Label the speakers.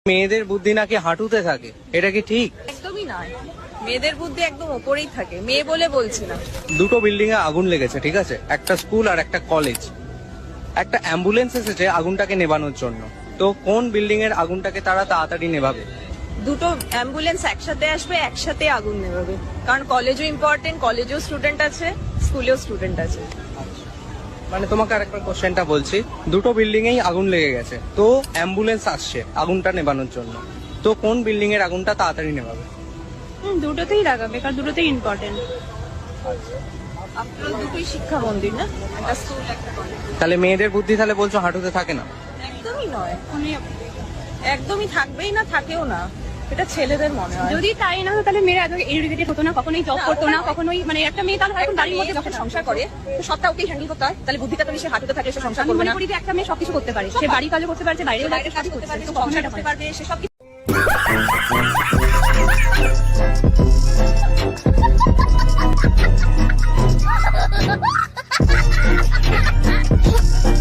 Speaker 1: মেয়েদের বুদ্ধি নাকি হাঁটুতে থাকে, এটা কি ঠিক?
Speaker 2: একদমই নয়, মেয়েদের বুদ্ধি একদম ওপরেই থাকে, মেয়ে বলে বলছি না।
Speaker 1: দুটো বিল্ডিং এ আগুন লেগেছে, ঠিক আছে, একটা স্কুল আর একটা কলেজ। একটা অ্যাম্বুলেন্স এসেছে আগুনটাকে নেভানোর জন্য, তো কোন বিল্ডিং এর আগুনটাকে তারা তাড়াতাড়ি নেভাবে?
Speaker 2: দুটো অ্যাম্বুলেন্স একসাথে আসবে, একসাথে আগুন নেভাবে, কারণ কলেজও ইম্পর্টেন্ট, কলেজেও স্টুডেন্ট আছে, স্কুলেও স্টুডেন্ট আছে।
Speaker 1: মানে তোমাকে আরেকবার কোশ্চেনটা বলছি, দুটো বিল্ডিং এই আগুন লেগে গেছে, তো অ্যাম্বুলেন্স আসছে আগুনটা নেভানোর জন্য, তো কোন বিল্ডিং এর আগুনটা তাড়াতাড়ি নেভাবে?
Speaker 3: দুটোতেই লাগাবে, কারণ দুটোতেই ইম্পর্টেন্ট।
Speaker 2: আপনার দুটোই শিক্ষা মন্দির না, একটা স্কুল একটা কলেজ।
Speaker 1: তাহলে মেয়েদের বুদ্ধি তাহলে বলছো হাঁটুতে থাকে না?
Speaker 2: একদমই নয়, একদমই থাকবেই না, থাকেও না, এটা ছেলেদের মনে হয়।
Speaker 3: যদি তাই না হতো তাহলে মেয়েরা এত এডুকেটেড হতো না, কখনোই জব করতো না, কখনোই মানে একটা মেয়ে তাহলে এখন বাড়ির মধ্যে
Speaker 2: যখন সংসার করে তো সবটা ওকেই হ্যান্ডেল করতে হয়, তাহলে বুদ্ধিটা তো সে হাঁটুতে থাকে, সে সংসার
Speaker 3: আমি
Speaker 2: করবে
Speaker 3: মনে
Speaker 2: না,
Speaker 3: করি যে একটা মেয়ে সবকিছু করতে পারে, সে বাড়ি কাজও করতে পারছে, বাইরেও
Speaker 2: বাইরের কাজ করতে পারবে, সংসার করতে পারবে, সে সব